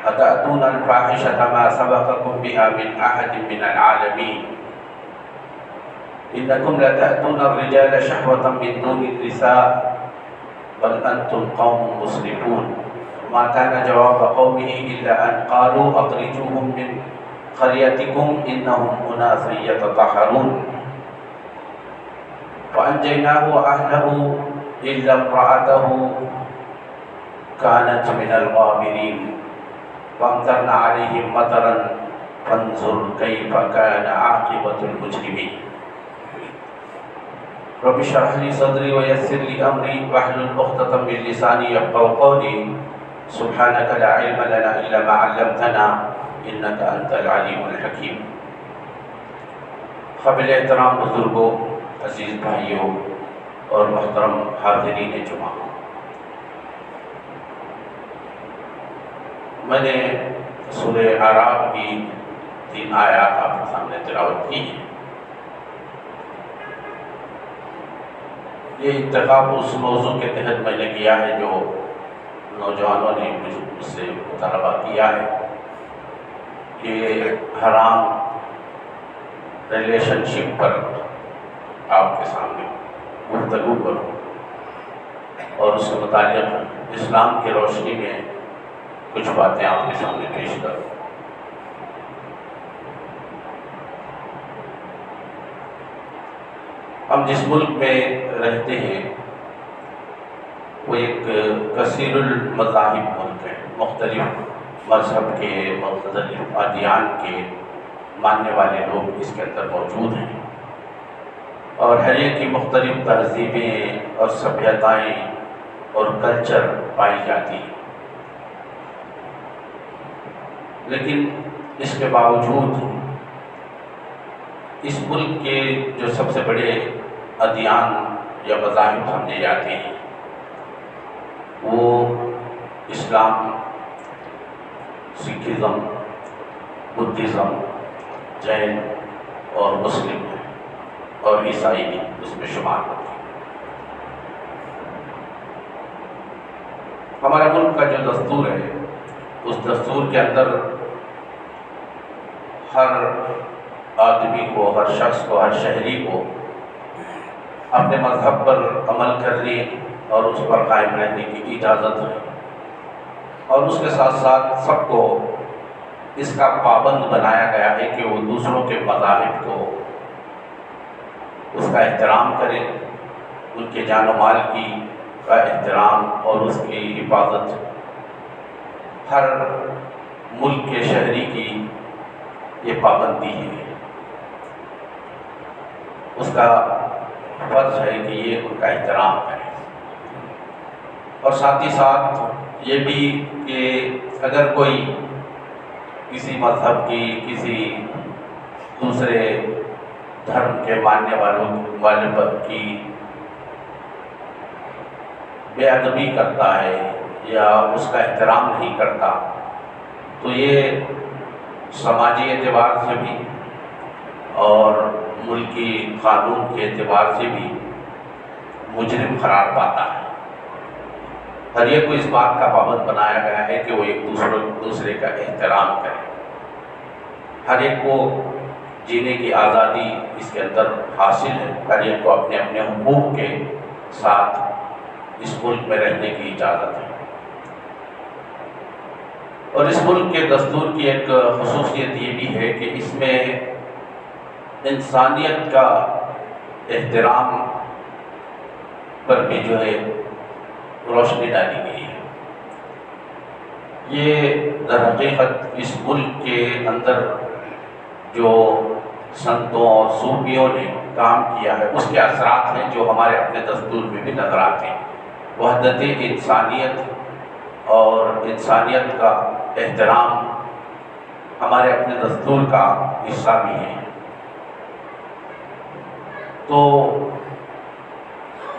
أتأتون الفاحشة ما سبقكم بها من أحد من العالمين إنكم لتأتون الرجال شهوة من دون النساء بل أنتم قوم مسرفون ما كان جواب قومه إلا أن قالوا أخرجوهم من قريتكم إنهم أناس يتطهرون فأنجيناه وأهله إلا امرأته كانت من الغابرين وأمطرنا عليهم مطرا فانظر كيف كان عاقبة المجرمين رب اشرح لي صدري ويسر لي أمري واحلل عقدة من لساني يفقهوا قولي سبحانك لا علم لنا إلا ما علمتنا إنك أنت العليم الحكيم. قابل احترام بزرگوں، عزیز بھائیوں اور محترم حاضرین جمعہ، میں نے سورہ اعراف کی 3 آیات آپ کے سامنے تلاوت کی ہیں۔ یہ انتخاب اس موضوع کے تحت میں نے کیا ہے جو نوجوانوں نے مجھ سے مطالبہ کیا ہے کہ حرام ریلیشن شپ پر آپ کے سامنے گفتگو کروں اور اس کے متعلق اسلام کی روشنی میں کچھ باتیں آپ کے سامنے پیش کروں۔ ہم جس ملک میں رہتے ہیں وہ ایک کثیر المذاہب ملک ہے، مختلف مذہب کے، مختلف ادیان کے ماننے والے لوگ اس کے اندر موجود ہیں، اور ہر ایک کی مختلف تہذیبیں اور سبھیتائیں اور کلچر پائی جاتی ہیں، لیکن اس کے باوجود اس ملک کے جو سب سے بڑے ادیان یا مذاہب سمجھے جاتے ہیں وہ اسلام، سکھزم، بدھزم، جین اور مسلم ہیں، اور عیسائی بھی اس میں شمار ہوتے ہیں۔ ہمارے ملک کا جو دستور ہے اس دستور کے اندر ہر آدمی کو، ہر شخص کو، ہر شہری کو اپنے مذہب پر عمل کرنے اور اس پر قائم رہنے کی اجازت ہے، اور اس کے ساتھ ساتھ سب کو اس کا پابند بنایا گیا ہے کہ وہ دوسروں کے مذاہب کو اس کا احترام کرے، ان کے جان و مال کی کا احترام اور اس کی حفاظت ہر ملک کے شہری کی یہ پابندی ہے۔ اس کا فرض ہے کہ یہ ان کا احترام کرے، اور ساتھ ہی ساتھ یہ بھی کہ اگر کوئی کسی مذہب کی، کسی دوسرے دھرم کے ماننے والے پر کی بے ادبی کرتا ہے یا اس کا احترام نہیں کرتا تو یہ سماجی اعتبار سے بھی اور ملکی قانون کے اعتبار سے بھی مجرم قرار پاتا ہے۔ ہر ایک کو اس بات کا پابند بنایا گیا ہے کہ وہ ایک دوسرے کا احترام کرے، ہر ایک کو جینے کی آزادی اس کے اندر حاصل ہے، ہر ایک کو اپنے اپنے حقوق کے ساتھ اس ملک میں رہنے کی اجازت ہے۔ اور اس ملک کے دستور کی ایک خصوصیت یہ بھی ہے کہ اس میں انسانیت کا احترام پر بھی جو ہے روشنی ڈالی گئی ہے۔ یہ در حقیقت اس ملک کے اندر جو سنتوں اور صوفیوں نے کام کیا ہے اس کے اثرات ہیں جو ہمارے اپنے دستور میں بھی نظر آتے ہیں۔ وحدت انسانیت اور انسانیت کا احترام ہمارے اپنے دستور کا حصہ بھی ہے۔ تو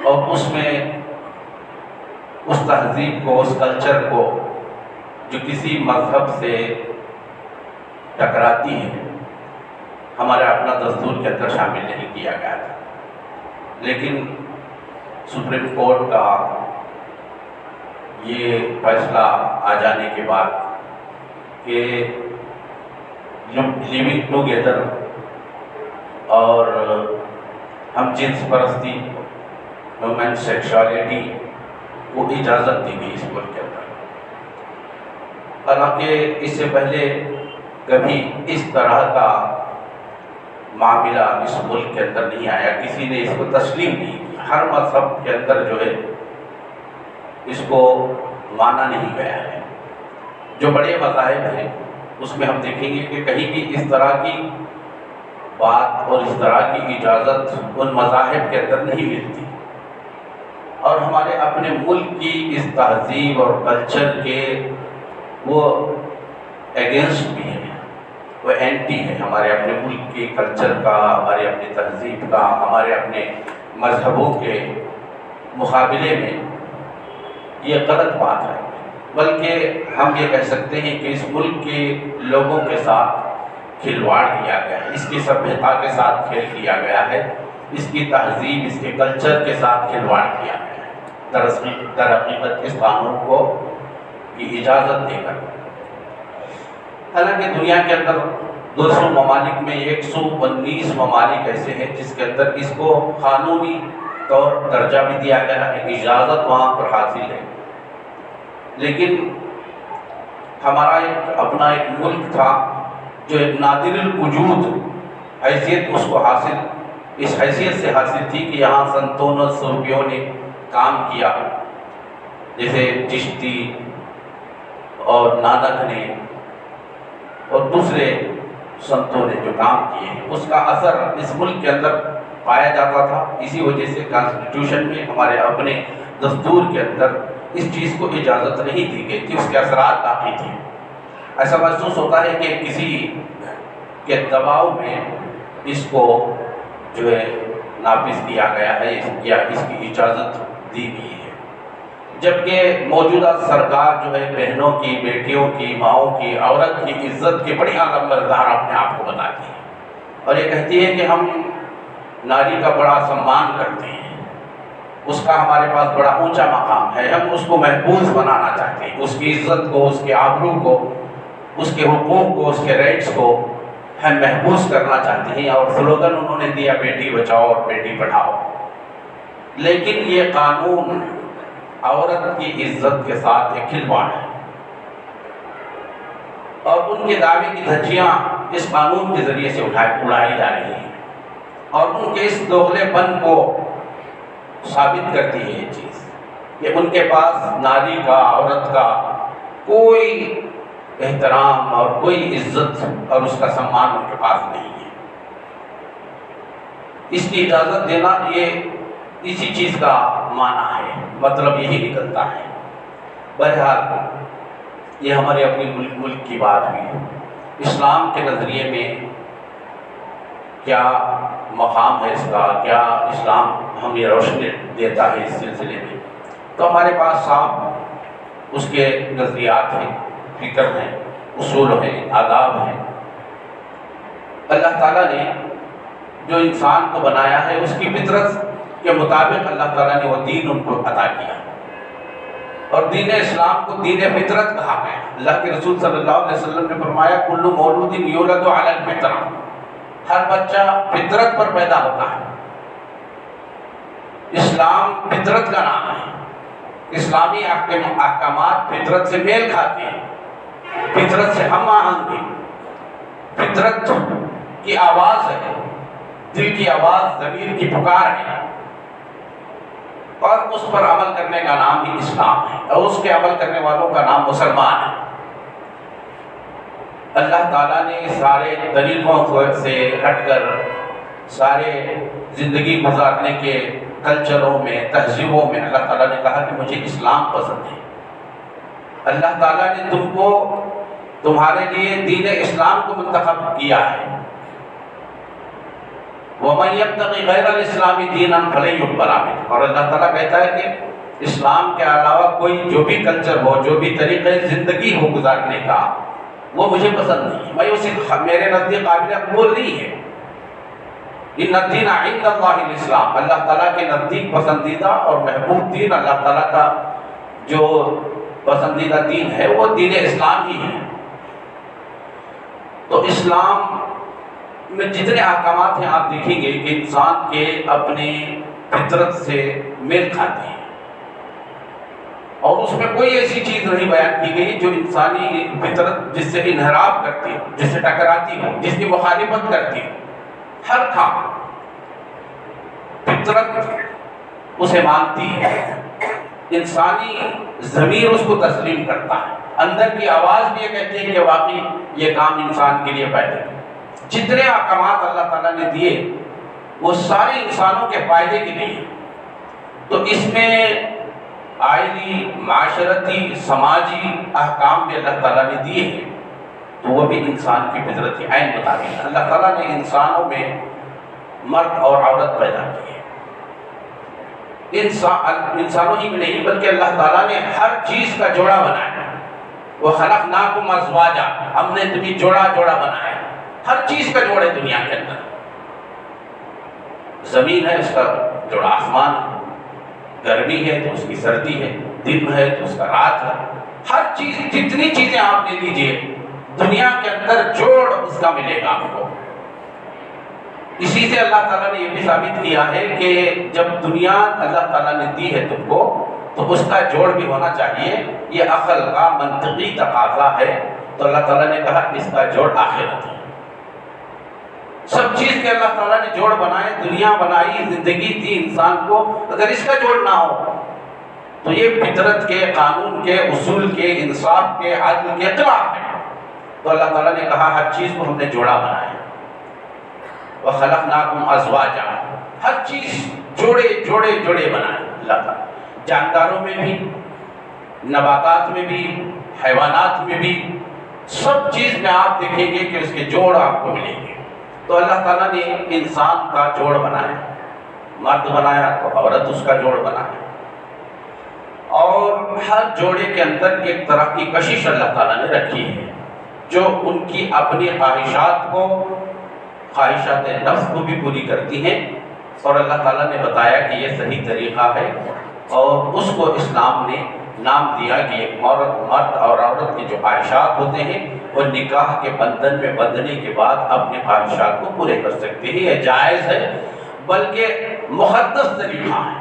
اور اس میں اس تہذیب کو، اس کلچر کو جو کسی مذہب سے ٹکراتی ہے ہمارے اپنا دستور کے اندر شامل نہیں کیا گیا تھا، لیکن سپریم کورٹ کا یہ فیصلہ آ جانے کے بعد کہ لیونگ ٹوگیدر اور ہم جنس پرستی، ہیومن سیکشوالٹی کو اجازت دی گئی اس ملک کے اندر، حالانکہ اس سے پہلے کبھی اس طرح کا معاملہ اس ملک کے اندر نہیں آیا، کسی نے اس کو تسلیم نہیں کیا، ہر مذہب کے اندر جو ہے اس کو مانا نہیں گیا ہے۔ جو بڑے مذاہب ہیں اس میں ہم دیکھیں گے کہ کہیں بھی اس طرح کی بات اور اس طرح کی اجازت ان مذاہب کے اندر نہیں ملتی، اور ہمارے اپنے ملک کی اس تہذیب اور کلچر کے وہ اگینسٹ بھی ہے، وہ اینٹی ہے ہمارے اپنے ملک کے کلچر کا، ہمارے اپنے تہذیب کا، ہمارے اپنے مذہبوں کے مقابلے میں یہ غلط بات ہے۔ بلکہ ہم یہ کہہ سکتے ہیں کہ اس ملک کے لوگوں کے ساتھ کھلواڑ کیا گیا ہے، اس کی سبھیتا کے ساتھ کھیل کیا گیا ہے، اس کی تہذیب، اس کے کلچر کے ساتھ کھلواڑ کیا گیا ہے در حقیقت اس قانون کو کی اجازت دے کر۔ حالانکہ دنیا کے اندر 200 ممالک میں 119 ممالک ایسے ہیں جس کے اندر اس کو قانونی طور درجہ بھی دیا گیا ہے، اجازت وہاں پر حاصل ہے، لیکن ہمارا اپنا ایک ملک تھا جو ایک نادر الوجود حیثیت اس کو حاصل، اس حیثیت سے حاصل تھی کہ یہاں سنتوں اور صوفیوں نے کام کیا، جیسے چشتی اور نانک نے اور دوسرے سنتوں نے جو کام کیے ہیں، اس کا اثر اس ملک کے اندر پایا جاتا تھا۔ اسی وجہ سے کانسٹیٹیوشن میں، ہمارے اپنے دستور کے اندر اس چیز کو اجازت نہیں دی گئی تھی، اس کے اثرات باقی تھے۔ ایسا محسوس ہوتا ہے کہ کسی کے دباؤ میں اس کو جو ہے نافذ کیا گیا ہے یا اس کی اجازت دی گئی ہے، جبکہ موجودہ سرکار جو ہے بہنوں کی، بیٹیوں کی، ماؤں کی، عورت کی عزت کی بڑی اعلیٰ مقدار اپنے آپ کو بتاتی ہے، اور یہ کہتی ہے کہ ہم ناری کا بڑا سمان کرتے ہیں، اس کا ہمارے پاس بڑا اونچا مقام ہے، ہم اس کو محفوظ بنانا چاہتے ہیں، اس کی عزت کو، اس کے آبرو کو، اس کے حقوق کو، اس کے رائٹس کو ہم محفوظ کرنا چاہتے ہیں، اور سلوگن انہوں نے دیا بیٹی بچاؤ اور بیٹی پڑھاؤ۔ لیکن یہ قانون عورت کی عزت کے ساتھ ایک کھلواڑ ہے، اور ان کے دعوے کی دھجیاں اس قانون کے ذریعے سے اڑائی جا رہی ہیں، اور ان کے اس دوغلے پن کو ثابت کرتی ہے یہ چیز کہ ان کے پاس ناری کا، عورت کا کوئی احترام اور کوئی عزت اور اس کا سمان ان کے پاس نہیں ہے۔ اس کی اجازت دینا یہ اسی چیز کا معنی ہے، مطلب یہی نکلتا ہے۔ بہرحال یہ ہمارے اپنے ملک کی بات ہوئی، اسلام کے نظریے میں کیا مقام ہے اس کا، کیا اسلام ہمیں روشنی دیتا ہے اس سلسلے میں، تو ہمارے پاس صاحب اس کے نظریات ہیں، فکر ہیں، اصول ہیں، آداب ہیں۔ اللہ تعالیٰ نے جو انسان کو بنایا ہے اس کی فطرت کے مطابق اللہ تعالیٰ نے وہ دین ان کو عطا کیا، اور دین اسلام کو دین فطرت کہا گیا۔ اللہ کے رسول صلی اللہ علیہ وسلم نے فرمایا کل مولود یولد علی الفطرہ، ہر بچہ فطرت پر پیدا ہوتا ہے۔ اسلام فطرت کا نام ہے، اسلامی احکامات فطرت سے میل کھاتے ہیں، فطرت سے ہم آہنگ ہیں، فطرت کی آواز ہے، دل کی آواز، ضمیر کی پکار ہے، اور اس پر عمل کرنے کا نام ہی اسلام ہے، اور اس کے عمل کرنے والوں کا نام مسلمان ہے۔ اللہ تعالیٰ نے سارے طریقوں سے ہٹ کر سارے زندگی گزارنے کے کلچروں میں، تہذیبوں میں اللہ تعالیٰ نے کہا کہ مجھے اسلام پسند ہے۔ اللہ تعالیٰ نے تم کو، تمہارے لیے دین اسلام کو منتخب کیا ہے۔ وَمَن يَبْتَغِ غَيْرَ الْإِسْلَامِ دِينًا فَلَن يُقْبَلَ مِنْهُ، اور اللہ تعالیٰ کہتا ہے کہ اسلام کے علاوہ کوئی جو بھی کلچر ہو، جو بھی طریقے زندگی ہو گزارنے کا، وہ مجھے پسند نہیں ہے، میں اسے میرے نزدیک قابل قبول نہیں ہے۔ ان الدین عند اللہ الاسلام، اللہ تعالیٰ کے نزدیک پسندیدہ اور محبوب دین، اللہ تعالیٰ کا جو پسندیدہ دین ہے وہ دین اسلام ہی ہے۔ اسلام میں جتنے احکامات ہیں آپ دیکھیں گے کہ انسان کے اپنے فطرت سے میل کھاتے ہیں، اور اس میں کوئی ایسی چیز نہیں بیان کی گئی جو انسانی فطرت جس سے انحراف کرتی ہو، جس سے ٹکراتی ہو، جس کی مخالفت کرتی ہو۔ ہر کام فطرت اسے مانتی ہے، انسانی ضمیر اس کو تسلیم کرتا ہے، اندر کی آواز بھی یہ کہتی ہے کہ واقعی یہ کام انسان کے لیے فائدہ ہے۔ جتنے احکامات اللہ تعالیٰ نے دیے وہ سارے انسانوں کے فائدے کے لیے، تو اس میں آئلی، معاشرتی، سماجی احکام بھی اللہ تعالیٰ نے دیے ہیں، تو وہ بھی انسان کی فطرت کی عین مطابق اللہ تعالیٰ نے انسانوں میں مرد اور عورت پیدا کی ہے۔ انسانوں ہی میں نہیں بلکہ اللہ تعالیٰ نے ہر چیز کا جوڑا بنایا۔ وَخَلَقْنَاكُمْ أَزْوَاجًا، ہم نے تمہیں جوڑا جوڑا بنایا، ہر چیز کا جوڑا ہے دنیا کے اندر۔ زمین ہے، اس کا جوڑا آسمان ہے، گرمی ہے تو اس کی سردی ہے، دن ہے تو اس کا رات ہے، ہر چیز، جتنی چیزیں آپ لے لیجئے دنیا کے اندر جوڑ اس کا ملے گا آپ کو۔ اسی سے اللہ تعالیٰ نے یہ بھی ثابت کیا ہے کہ جب دنیا اللہ تعالیٰ نے دی ہے تم کو تو اس کا جوڑ بھی ہونا چاہیے، یہ عقل کا منطقی تقاضا ہے، تو اللہ تعالیٰ نے کہا اس کا جوڑ آخرت ہے۔ سب چیز کے اللہ تعالیٰ نے جوڑ بنائے، دنیا بنائی، زندگی دی انسان کو، اگر اس کا جوڑ نہ ہو تو یہ فطرت کے، قانون کے، اصول کے، انصاف کے، عدل کے خلاف ہے۔ تو اللہ تعالیٰ نے کہا ہر چیز کو ہم نے جوڑا بنایا۔ وَخَلَقْنَاكُمْ أَزْوَاجًا، ہر چیز جوڑے جوڑے جوڑے بنائے اللہ تعالیٰ، جانداروں میں بھی، نباتات میں بھی، حیوانات میں بھی، سب چیز میں آپ دیکھیں گے کہ اس کے جوڑ آپ کو ملیں گے۔ تو اللہ تعالیٰ نے انسان کا جوڑ بنایا، مرد بنایا تو عورت اس کا جوڑ بنایا، اور ہر جوڑے کے اندر ایک طرح کی کشش اللہ تعالیٰ نے رکھی ہے جو ان کی اپنی خواہشات کو، خواہشات نفس کو بھی پوری کرتی ہیں، اور اللہ تعالیٰ نے بتایا کہ یہ صحیح طریقہ ہے، اور اس کو اسلام نے نام دیا کہ ایک مرد اور عورت کے جو خواہشات ہوتے ہیں وہ نکاح کے بندھن میں بندھنے کے بعد اپنے خواہشات کو پورے کر سکتے ہیں۔ یہ جائز ہے، بلکہ مقدس طریقہ ہے۔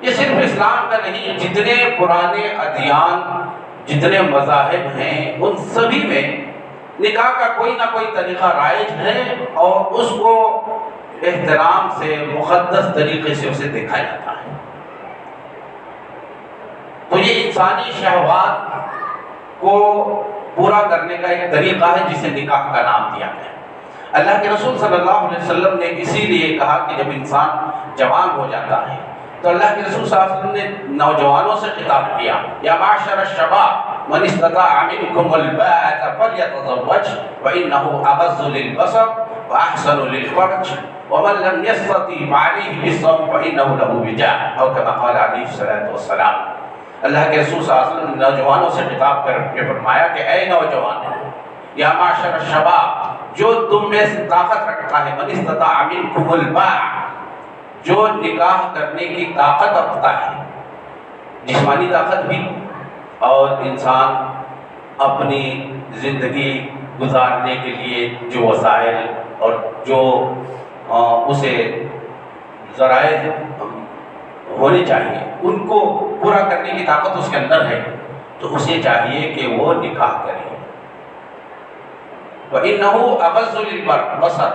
یہ صرف اسلام کا نہیں، جتنے پرانے ادیان، جتنے مذاہب ہیں، ان سبھی میں نکاح کا کوئی نہ کوئی طریقہ رائج ہے، اور اس کو احترام سے، مقدس طریقے سے اسے دیکھا جاتا ہے۔ تو یہ انسانی شہوات کو پورا کرنے کا ایک طریقہ ہے جسے نکاح کا نام دیا گیا۔ اللہ کے رسول صلی اللہ علیہ وسلم نے اسی لیے کہا کہ جب انسان جوان ہو جاتا ہے تو اللہ کے رسول صلی اللہ علیہ وسلم نے نوجوانوں سے خطاب کیا، یا معشر الشباب من استطاع منکم الباءۃ فلیتزوج فإنہ اغض للبصر واحسن للفرج ومن لم يستطع فعليه بالصوم فإنه له وجاء، اور كما قال علیہ الصلوۃ والسلام۔ اللہ کے رسول صلی اللہ علیہ وسلم نے نوجوانوں سے خطاب کر کے فرمایا کہ اے نوجوان، یا معشر الشباب، جو تم میں سے طاقت رکھتا ہے، من استطاع منکم الباءۃ، جو نکاح کرنے کی طاقت رکھتا ہے، جسمانی طاقت بھی، اور انسان اپنی زندگی گزارنے کے لیے جو وسائل اور جو اسے ذرائع ہونے چاہیے ان کو پورا کرنے کی طاقت اس کے اندر ہے، تو اسے چاہیے کہ وہ نکاح کرے۔ وَإِنَّهُ أَغَضُّ لِلْبَصَرِ،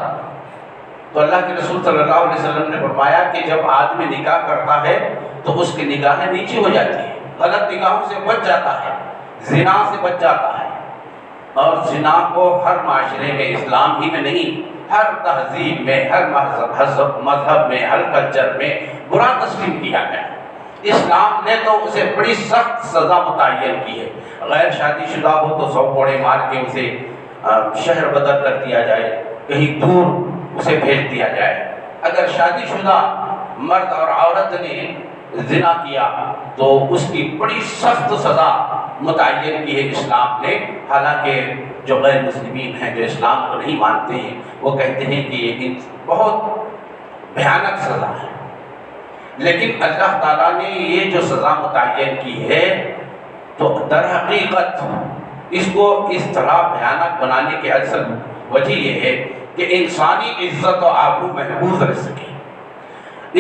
تو اللہ کے رسول صلی اللہ علیہ وسلم نے فرمایا کہ جب آدمی نکاح کرتا ہے تو اس کی نگاہیں نیچی ہو جاتی ہیں، غلط نگاہوں سے بچ جاتا ہے، زنا سے بچ جاتا ہے، اور زنا کو ہر معاشرے میں، اسلام ہی میں نہیں، ہر تہذیب میں، ہر مذہب میں، ہر کلچر میں برا تسلیم کیا گیا۔ اسلام نے تو اسے بڑی سخت سزا متعین کی ہے، غیر شادی شدہ ہو تو 100 کوڑے مار کے اسے شہر بدر کر دیا جائے، کہیں دور اسے بھیج دیا جائے۔ اگر شادی شدہ مرد اور عورت نے زنا کیا تو اس کی بڑی سخت سزا متعین کی ہے اسلام نے، حالانکہ جو غیر مسلمین ہیں، جو اسلام کو نہیں مانتے ہیں، وہ کہتے ہیں کہ یہ بہت بھیانک سزا ہے، لیکن اللہ تعالیٰ نے یہ جو سزا متعین کی ہے تو در حقیقت اس کو اس طرح بھیانک بنانے کی اصل وجہ یہ ہے کہ انسانی عزت و آبرو محفوظ رہ سکے.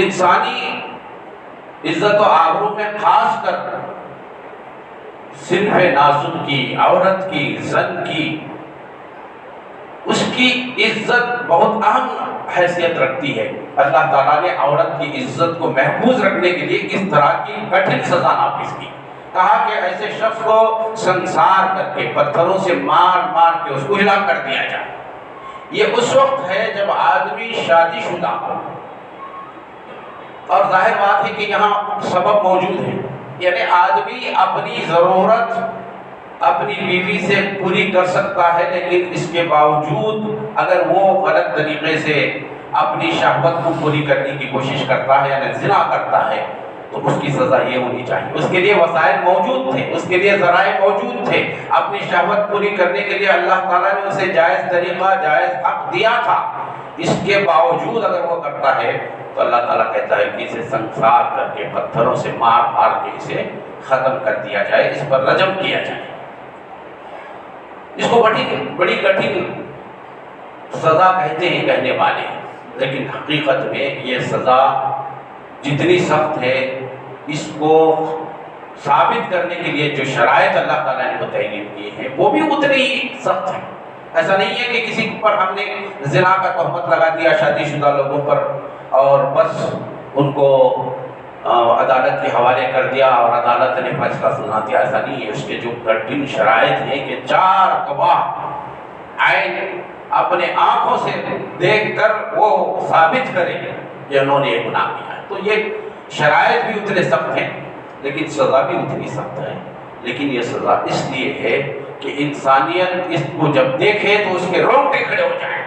انسانی عزت و آبرو میں خاص کر صنف نازک کی، عورت کی، زن کی، اس کی عزت بہت اہم حیثیت رکھتی ہے. اللہ تعالیٰ نے عورت کی عزت کو محفوظ رکھنے کے لیے اس طرح کی کٹھن سزا نافذ کی. کہا کہ ایسے شخص کو سنسار کر کے پتھروں سے مار مار کے اس کو ہلاک کر دیا جائے. یہ اس وقت ہے جب آدمی شادی شدہ ہو، اور ظاہر بات ہے کہ یہاں سبب موجود ہے، یعنی آدمی اپنی ضرورت اپنی بیوی سے پوری کر سکتا ہے، لیکن اس کے باوجود اگر وہ غلط طریقے سے اپنی شہوت کو پوری کرنے کی کوشش کرتا ہے یعنی زنا کرتا ہے تو اس کی سزا یہ ہونی چاہیے. اس کے لیے وسائل موجود تھے، اس کے لیے ذرائع موجود تھے، اپنی شہوت پوری کرنے کے لیے اللہ تعالیٰ نے اسے جائز طریقہ جائز حق دیا تھا. اس کے باوجود اگر وہ کرتا ہے تو اللہ تعالیٰ کہتا ہے کہ اسے سنسار کر کے پتھروں سے مار مار کے اسے ختم کر دیا جائے، اس پر رجم کیا جائے. اس کو بڑی کٹھن سزا کہتے ہیں کہنے والے، لیکن حقیقت میں یہ سزا جتنی سخت ہے اس کو ثابت کرنے کے لیے جو شرائط اللہ تعالیٰ نے متعین کیے ہیں وہ بھی اتنی ہی سخت ہے. ایسا نہیں ہے کہ کسی پر ہم نے زنا کا تہمت لگا دیا شادی شدہ لوگوں پر اور بس ان کو عدالت کے حوالے کر دیا اور عدالت نے فیصلہ سنا دیا. ایسا نہیں ہے. اس کے جو کٹھن شرائط ہیں کہ 4 گواہ عین اپنے آنکھوں سے دیکھ کر وہ ثابت کریں کہ انہوں نے یہ گناہ کیا ہے. تو یہ شرائط بھی اتنے سخت ہیں لیکن سزا بھی اتنی سخت ہے. لیکن یہ سزا اس لیے ہے کہ انسانیت اس کو جب دیکھے تو اس کے رونگٹے کھڑے ہو جائیں،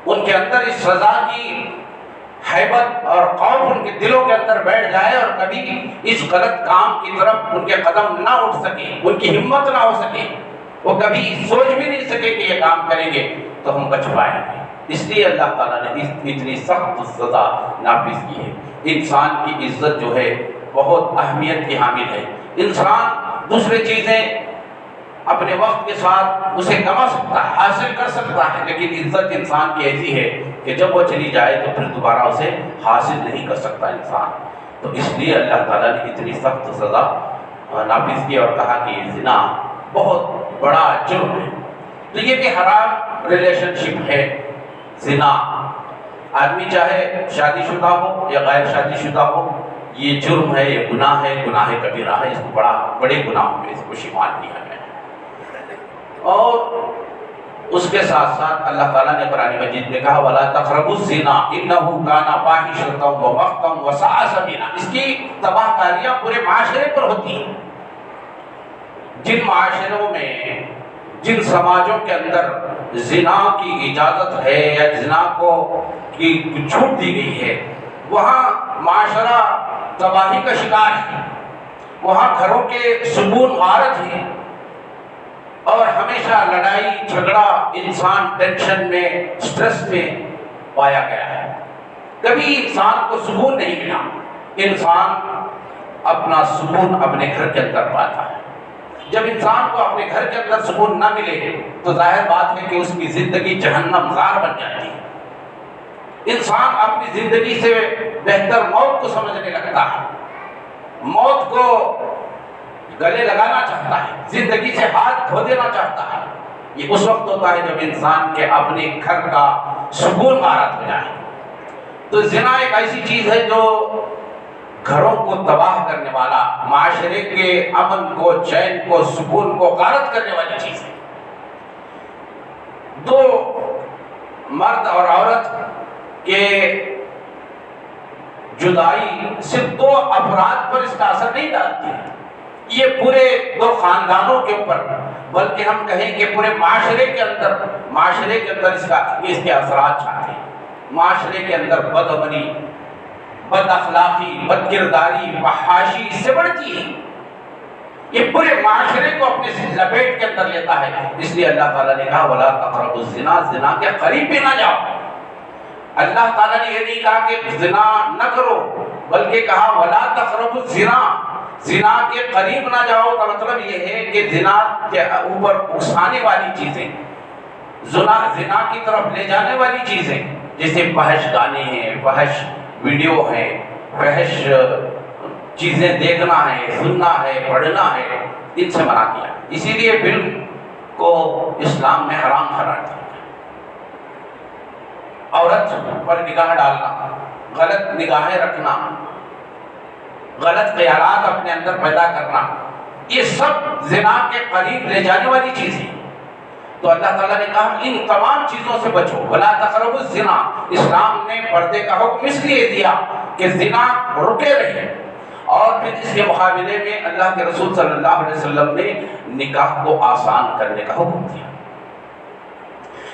ان کے اندر اس سزا کی ہیبت اور خوف ان کے دلوں کے اندر بیٹھ جائے اور کبھی اس غلط کام کی طرف ان کے قدم نہ اٹھ سکے، ان کی ہمت نہ ہو سکے، وہ کبھی سوچ بھی نہیں سکے کہ یہ کام کریں گے تو ہم بچ پائیں گے. اس لیے اللہ تعالیٰ نے اتنی سخت سزا نافذ کی ہے. انسان کی عزت جو ہے بہت اہمیت کی حامل ہے. انسان دوسرے چیزیں اپنے وقت کے ساتھ اسے کما سکتا ہے، حاصل کر سکتا ہے، لیکن عزت انسان کی ایسی ہے کہ جب وہ چلی جائے تو پھر دوبارہ اسے حاصل نہیں کر سکتا انسان. تو اس لیے اللہ تعالیٰ نے اتنی سخت سزا نافذ کی اور کہا کہ یہ زنا بہت بڑا جرم ہے. تو یہ بھی حرام ریلیشن شپ ہے زنا. آدمی چاہے شادی شدہ ہو یا غیر شادی شدہ ہو، یہ جرم ہے، یہ گناہ ہے، گناہ کبیرہ ہے. اس کو بڑے گناہوں میں اس کو شمار کیا گیا. اور اس کے ساتھ ساتھ اللہ تعالیٰ نے قرآن مجید میں کہا وَلَا تَقْرَبُوا الزِّنَا إِنَّهُ كَانَ فَاحِشَةً وَمَقْتًا وَسَاءَ سَبِيلًا. اس کی تباہ کاریاں پورے معاشرے پر ہوتی ہیں. جن معاشروں میں، جن سماجوں کے اندر زنا کی اجازت ہے یا زنا کو کی چھوٹ دی گئی ہے، وہاں معاشرہ تباہی کا شکار ہے. وہاں گھروں کے سکون غارت ہیں اور ہمیشہ لڑائی جھگڑا، انسان ٹینشن میں، سٹریس میں پایا گیا ہے. کبھی انسان کو سکون نہیں ملا. انسان اپنا سکون اپنے گھر کے اندر پاتا ہے. جب انسان کو اپنے گھر کے اندر سکون نہ ملے تو ظاہر بات ہے کہ اس کی زندگی جہنم زار بن جاتی ہے. انسان اپنی زندگی سے بہتر موت کو سمجھنے لگتا ہے، موت کو گلے لگانا چاہتا ہے، زندگی سے ہاتھ دھو دینا چاہتا ہے. یہ اس وقت ہوتا ہے جب انسان کے اپنے گھر کا سکون غارت ہو جائے. تو زنا ایک ایسی چیز ہے جو گھروں کو تباہ کرنے والا، معاشرے کے امن کو، چین کو، سکون کو غارت کرنے والی چیز ہے. دو مرد اور عورت کے جدائی صرف 2 افراد پر اس کا اثر نہیں ڈالتی ہے، یہ پورے 2 خاندانوں کے اوپر، بلکہ ہم کہیں کہ پورے معاشرے کے اندر اس کے اثرات چھاتے ہیں. معاشرے کے اندر بد عملی، بد اخلاقی، بد کرداری، فحاشی اس سے بڑھتی ہے. یہ پورے معاشرے کو اپنے لپیٹ کے اندر لیتا ہے. اس لیے اللہ تعالیٰ نے کہا وَلَا تَقْرَبُوا الزِّنَا، زنا کے قریب بھی نہ جاؤ. اللہ تعالیٰ نے یہ نہیں کہا کہ زنا نہ کرو، بلکہ کہا وَلَا تَقْرَبُوا الزِّنَا، زنا کے قریب نہ جاؤ کا مطلب یہ ہے کہ زنا کے اوپر اکسانے والی چیزیں، زنا کی طرف لے جانے والی چیزیں، جیسے فحش گانے ہیں، فحش ویڈیو ہیں، فحش چیزیں دیکھنا ہے، سننا ہے، پڑھنا ہے، ان سے منع کیا۔ اسی لیے فلم کو اسلام میں حرام قرار دیا۔ عورت پر نگاہ ڈالنا، غلط نگاہیں رکھنا، غلط خیالات اپنے اندر پیدا کرنا، یہ سب زنا کے قریب لے جانے والی چیزیں۔ تو اللہ تعالیٰ نے کہا ان تمام چیزوں سے بچو، وَلَا تَقْرَبُوا الزِّنَا۔ اسلام نے پردے کا حکم اس لیے دیا کہ زنا رکے رہے، اور پھر اس کے مقابلے میں اللہ کے رسول صلی اللہ علیہ وسلم نے نکاح کو آسان کرنے کا حکم دیا۔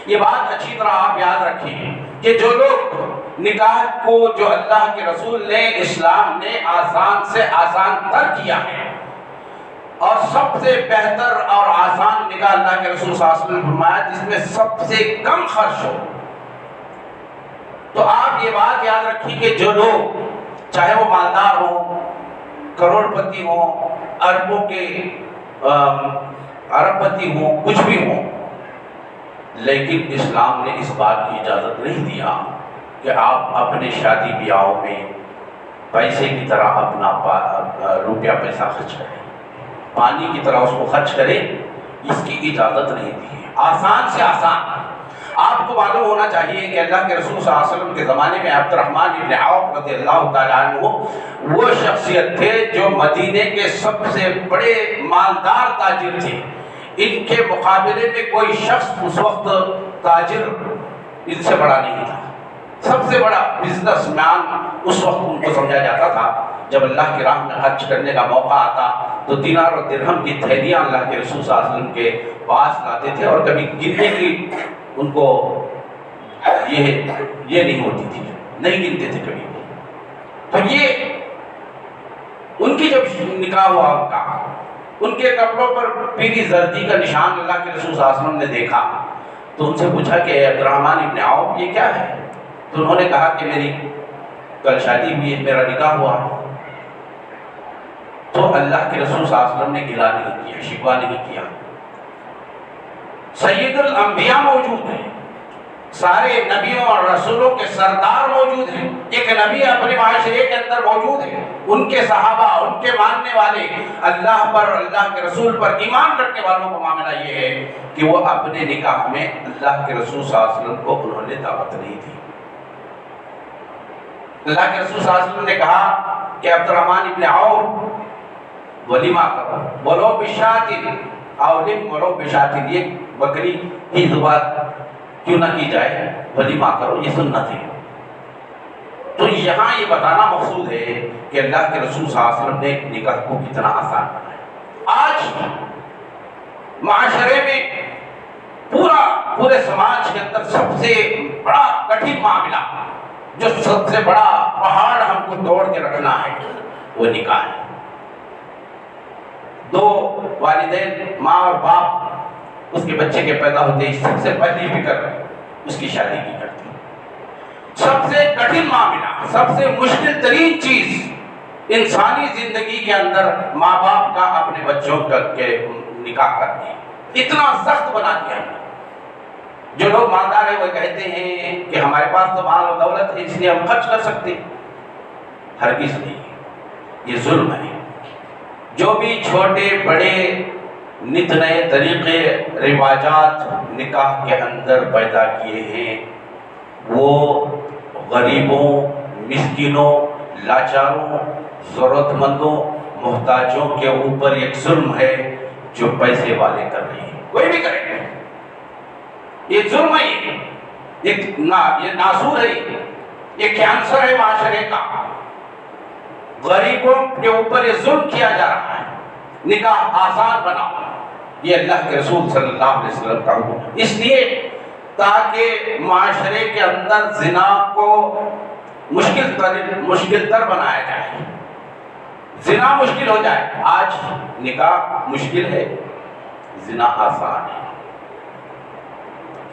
یہ بات اچھی طرح آپ یاد رکھیں کہ جو لوگ نکاح کو جو اللہ کے رسول نے، اسلام نے آسان سے آسان تر کیا ہے، اور سب سے بہتر اور آسان نکاح اللہ کے رسول صلی اللہ علیہ وسلم نے فرمایا جس میں سب سے کم خرچ ہو، تو آپ یہ بات یاد رکھیں کہ جو لوگ چاہے وہ مالدار ہوں، کروڑ پتی ہوں، اربوں کے ارب پتی ہوں، کچھ بھی ہوں، لیکن اسلام نے اس بات کی اجازت نہیں دیا کہ آپ اپنے شادی بیاہوں میں پیسے کی طرح اپنا روپیہ پیسہ خرچ کریں، پانی کی طرح اس کو خرچ کریں، اس کی اجازت نہیں دی ہے۔ آسان سے آسان۔ آپ کو معلوم ہونا چاہیے کہ اللہ کے رسول صلی اللہ علیہ وسلم کے زمانے میں عبد الرحمن بن عوف رضی اللہ تعالیٰ عنہ وہ شخصیت تھے جو مدینے کے سب سے بڑے مالدار تاجر تھے۔ ان کے مقابلے میں کوئی شخص اس وقت تاجر ان سے بڑا نہیں تھا۔ سب سے بڑا بزنس مین اس وقت ان کو سمجھا جاتا تھا۔ جب اللہ کی راہ میں خرچ کرنے کا موقع آتا تو دینار اور درہم کی تھیلیاں اللہ کے رسول صلی اللہ علیہ وسلم کے پاس لاتے تھے، اور کبھی گننے کی ان کو یہ نہیں ہوتی تھی، نہیں گنتے تھے کبھی۔ تو یہ ان کی جب نکاح ہوا ان کے کپڑوں پر پیلی زردی کا نشان اللہ کے رسول صلی اللہ علیہ وسلم نے دیکھا، تو ان سے پوچھا کہ عبد الرحمن بن عوف یہ کیا ہے؟ تو انہوں نے کہا کہ میری کل شادی ہوئی ہے، میرا نکاح ہوا۔ تو اللہ کے رسول صلی اللہ علیہ وسلم نے گلا نہیں کیا، شکوہ نہیں کیا۔ سید الانبیاء موجود ہیں، سارے نبیوں اور رسولوں کے سردار موجود ہیں، ایک نبی اپنے معاشرے کے اندر موجود ہے، ان کے صحابہ، ان کے ماننے والے، اللہ پر، اللہ کے رسول پر ایمان رکھنے والوں کا معاملہ یہ ہے کہ وہ اپنے نکاح میں اللہ کے رسول صلی اللہ علیہ وسلم کو انہوں نے دعوت نہیں دی۔ اللہ کے رسول صلی اللہ علیہ وسلم نے کہا کہ عبد الرحمن بن عوف ولیمہ کرو، ولو بشاۃ اولم ولو بشاۃ، یہ بکری کی ذبح کیوں نہ کی جائے، ولیمہ کرو، یہ سنت ہے۔ تو یہاں یہ بتانا مقصود ہے کہ اللہ کے رسول صلی اللہ علیہ وسلم نے نکاح کو کتنا آسان بنایا۔ آج معاشرے میں پورے سماج کے اندر سب سے بڑا کٹھن معاملہ، جو سب سے بڑا پہاڑ ہم کو توڑ کے رکھنا ہے، وہ نکاح ہے۔ دو والدین، ماں اور باپ، اس کے بچے کے پیدا ہوتے ہی سب سے پہلی فکر اس کی شادی کی کرتے ہیں۔ سب سے کٹھن معاملہ، سب سے مشکل ترین چیز انسانی زندگی کے اندر ماں باپ کا اپنے بچوں کے نکاح کرنا، اتنا سخت بنا دیا۔ جو لوگ مالدار ہیں وہ کہتے ہیں کہ ہمارے پاس تو مال و دولت ہے اس لیے ہم خرچ کر سکتے ہیں، ہرگز نہیں، یہ ظلم ہے۔ جو بھی چھوٹے بڑے نت نئے طریقے رواجات نکاح کے اندر پیدا کیے ہیں، وہ غریبوں، مسکینوں، لاچاروں، ضرورت مندوں، محتاجوں کے اوپر ایک ظلم ہے جو پیسے والے کر رہے ہیں، کوئی بھی کرے گا، یہ ظلم ہے، یہ ناسور ہے، یہ کینسر ہے معاشرے کا۔ غریبوں کے اوپر یہ ظلم کیا جا رہا ہے، نکاح آسان بناؤ، یہ اللہ کے رسول صلی اللہ علیہ وسلم کا حکم ہے، اس لیے تاکہ معاشرے کے اندر زنا کو مشکل تر بنایا جائے، زنا مشکل ہو جائے۔ آج نکاح مشکل ہے، زنا آسان ہے،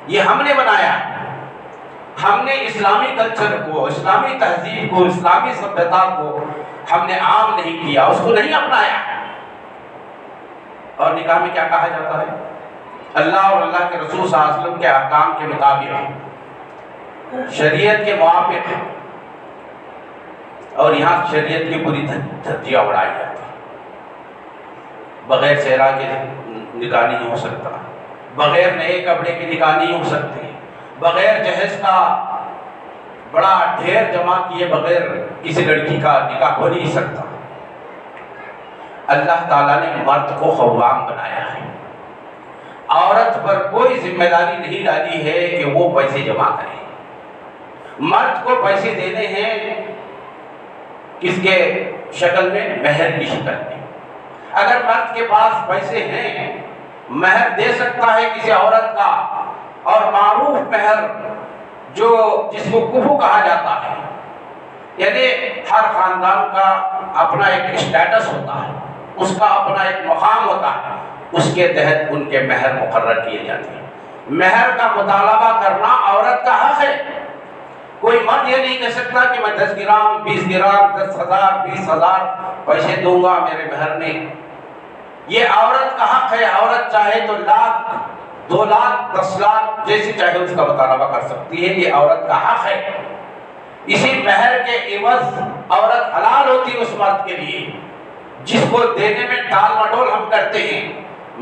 یہ ہم نے بنایا ہے۔ ہم نے اسلامی کلچر کو، اسلامی تہذیب کو، اسلامی سبھیتا کو ہم نے عام نہیں کیا، اس کو نہیں اپنایا۔ اور نکاح میں کیا کہا جاتا ہے؟ اللہ اور اللہ کے رسول صلی اللہ علیہ وسلم کے احکام کے مطابق، شریعت کے موافق، اور یہاں شریعت کی پوری دھجیاں اڑائی جاتی ہیں۔ بغیر صحرا کے نکاح نہیں ہو سکتا، بغیر نئے کپڑے کے نکاح نہیں ہو سکتی، بغیر جہیز کا بڑا ڈھیر جمع کیے بغیر کسی لڑکی کا نکاح ہو نہیں سکتا۔ اللہ تعالیٰ نے مرد کو قوام بنایا ہے، عورت پر کوئی ذمہ داری نہیں ڈالی ہے کہ وہ پیسے جمع کرے۔ مرد کو پیسے دینے ہیں کس کے شکل میں؟ مہر کی شکل میں۔ اگر مرد کے پاس پیسے ہیں، مہر دے سکتا ہے کسی عورت کا، اور معروف مہر جو جس کو کفو کہا جاتا ہے، یعنی ہر خاندان کا اپنا ایک اسٹیٹس ہوتا ہے، اس کا اپنا ایک مقام ہوتا ہے، اس کے تحت ان کے مہر مقرر کیے جاتے ہیں۔ مہر کا مطالبہ کرنا عورت کا حق ہے۔ کوئی مرد یہ نہیں کہہ سکتا کہ میں 10 گرام 20 گرام 10,000 20,000 پیسے دوں گا میرے مہر میں۔ یہ عورت کا حق ہے، عورت چاہے تو لاکھ 2 لاکھ 10 لاکھ جیسی چاہے اس کا مطالبہ کر سکتی ہے، یہ عورت کا حق ہے۔ اسی مہر کے عوض عورت حلال ہوتی ہے اس مرد کے لیے جس کو دینے میں ٹال مٹول ہم کرتے ہیں۔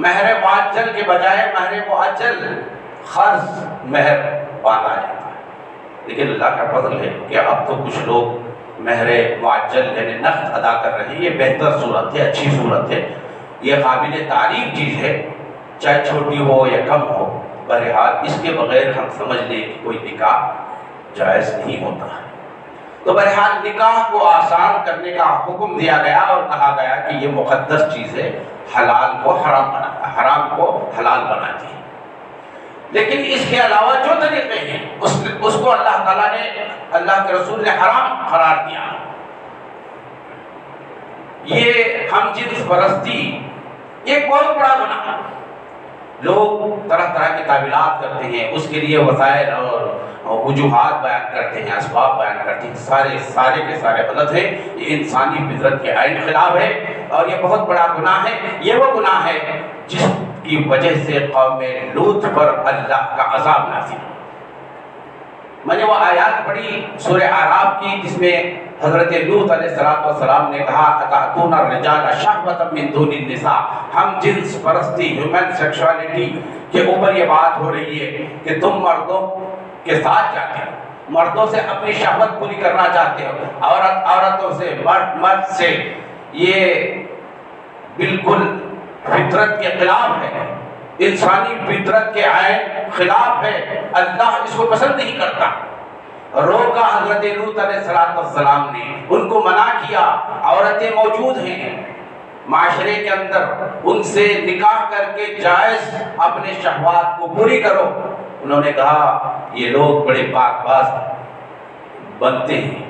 مہر معجل کے بجائے مہر معجل قرض مہر باندھا جاتا ہے، لیکن اللہ کا فضل ہے کہ اب تو کچھ لوگ مہر معجل یعنی نقد ادا کر رہے ہیں۔ یہ بہتر صورت ہے، اچھی صورت ہے، یہ قابل تعریف چیز ہے، چاہے چھوٹی ہو یا کم ہو۔ بہرحال اس کے بغیر ہم سمجھ لیں کہ کوئی نکاح جائز نہیں ہوتا ہے۔ تو بہرحال نکاح کو آسان کرنے کا حکم دیا گیا اور کہا گیا کہ یہ مقدس چیز ہے، حلال کو حرام بناتا ہے، حرام کو حلال بناتی ہے۔ لیکن اس کے علاوہ جو طریقے ہیں اس کو اللہ تعالیٰ نے، اللہ کے رسول نے حرام قرار دیا۔ یہ ہم جنس پرستی ایک بہت بڑا گناہ ہے۔ لوگ طرح طرح کی تعبیرات کرتے ہیں، اس کے لیے وسائل اور وجوہات بیان کرتے ہیں، اسباب بیان کرتے ہیں، سارے کے سارے غلط ہیں۔ یہ انسانی فطرت کے عین خلاف ہے اور یہ بہت بڑا گناہ ہے۔ یہ وہ گناہ ہے جس کی وجہ سے قوم لوط پر اللہ کا عذاب نازل ہوا۔ میں نے وہ آیات پڑھی سورہ اعراف کی جس میں حضرت لوط علیہ السلام نے کہا اتأتون الرجال شہوۃ من دون النساء۔ ہم جنس پرستی، ہیومن سیکشوالٹی کے اوپر یہ بات ہو رہی ہے کہ تم مردوں کے ساتھ جاتے ہو، مردوں سے اپنی شہوت پوری کرنا چاہتے ہو، عورتوں سے، مرد سے۔ یہ بالکل فطرت کے خلاف ہے، انسانی فطرت کے عین خلاف ہے، اللہ اس کو پسند نہیں کرتا۔ روکا حضرت لوط علیہ السلام نے، ان کو منع کیا۔ عورتیں موجود ہیں معاشرے کے اندر، ان سے نکاح کر کے جائز اپنے شہوات کو پوری کرو۔ انہوں نے کہا یہ لوگ بڑے پاک باز بنتے ہیں۔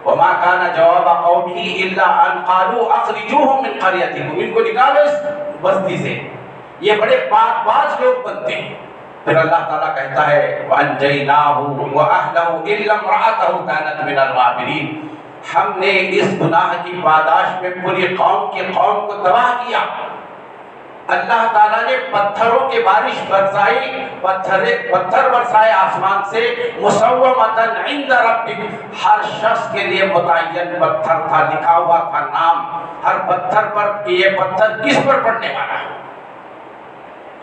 وما كان جواب قومه الا ان قالوا اخرجوهم من قريتكم، ان کو نکالو اس بستی سے، یہ بڑے پاک باز لوگ بنتے ہیں۔ پھر اللہ تعالیٰ کہتا ہے وَأَنْجَيْنَاهُ وَأَهْلَهُ إِلَّا امْرَأَتَهُ كَانَتْ مِنَ الْغَابِرِينَ۔ ہم نے اس گناہ کی پاداش میں پوری قوم کو تباہ کیا۔ اللہ تعالیٰ نے پتھروں کی بارش برسائی، پتھر برسائے آسمان سے، مُسَوَّمَةً عِنْدَ رَبِّكَ، ہر شخص کے لیے متعین پتھر تھا، لکھا ہوا تھا نام ہر پتھر پر کہ یہ پتھر کس پر پڑنے والا ہے۔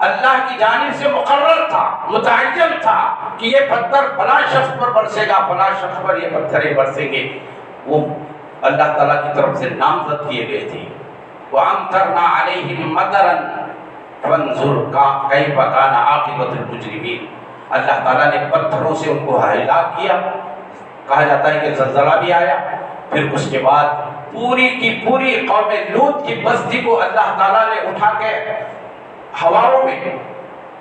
اللہ کی جانب سے مقرر تھا، متعین تھا کہ یہ پتھر فلاں شخص پر برسے گا، فلاں شخص پر یہ پتھریں برسیں گے۔ وہ اللہ تعالیٰ کی طرف سے نامزد کیے گئے تھے۔ وَأَمْطَرْنَا عَلَيْهِمْ مَطَرًا فَانظُرْ كَيْفَ كَانَ عَاقِبَةُ الْمُجْرِمِينَ۔ اللہ تعالیٰ نے پتھروں سے ان کو ہلاک کیا۔ کہا جاتا ہے کہ زلزلہ بھی آیا، پھر اس کے بعد پوری کی پوری قوم لوط کی بستی کو اللہ تعالیٰ نے اٹھا کے ہواؤں میں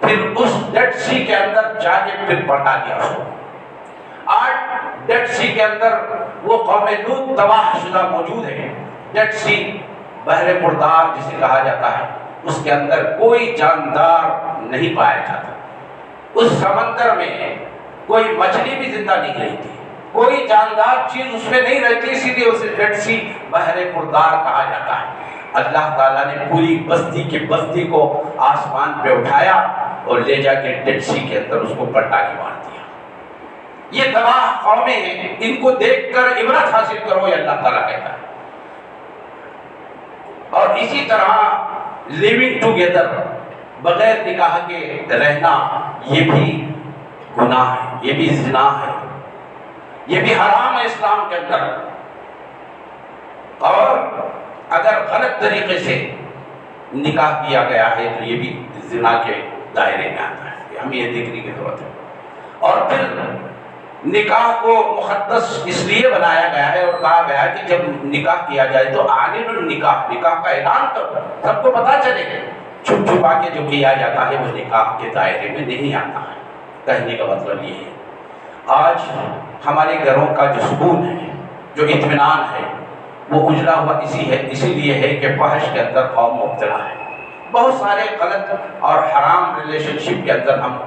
پھر اس ڈیڈ سی کے اندر جا کے پھر پلٹا دیا۔ آج ڈیڈ سی کے اندر وہ قوم لوط تباہ شدہ موجود ہے۔ ڈیڈ سی بحر مردار جسے کہا جاتا ہے، اس کے اندر کوئی جاندار نہیں پایا جاتا۔ اس سمندر میں کوئی مچھلی بھی زندہ نہیں رہی تھی، کوئی جاندار چیز اس میں نہیں رہتی، اسی لیے اسے ڈیڈ سی بحر مردار کہا جاتا ہے۔ اللہ تعالیٰ نے پوری بستی کی بستی کو آسمان پہ اٹھایا اور لے جا کے ڈیڈ سی کے اندر اس کو پلٹا کے مار دیا۔ یہ تباہ قومیں ہیں، ان کو دیکھ کر عبرت حاصل کرو، یہ اللہ تعالیٰ کہتا ہے۔ اور اسی طرح لیونگ ٹوگیدر، بغیر نکاح کے رہنا، یہ بھی گناہ ہے، یہ بھی زنا ہے، یہ بھی حرام ہے اسلام کے اندر۔ اور اگر غلط طریقے سے نکاح کیا گیا ہے تو یہ بھی زنا کے دائرے میں آتا ہے، ہمیں یہ دیکھنے کی ضرورت ہے۔ اور پھر نکاح کو مقدس اس لیے بنایا گیا ہے اور کہا گیا ہے کہ جب نکاح کیا جائے تو اعلن النکاح، نکاح کا اعلان کرو، سب کو پتہ چلے گا۔ چھپ چھپا کے جو کیا جاتا ہے وہ نکاح کے دائرے میں نہیں آتا ہے۔ کہنے کا مطلب یہ ہے آج ہمارے گھروں کا جو سکون ہے، جو اطمینان ہے، وہ اجڑا ہوا اسی لیے ہے کہ فحش کے اندر قوم مبتلا ہے۔ بہت سارے غلط اور حرام ریلیشن شپ کے اندر ہم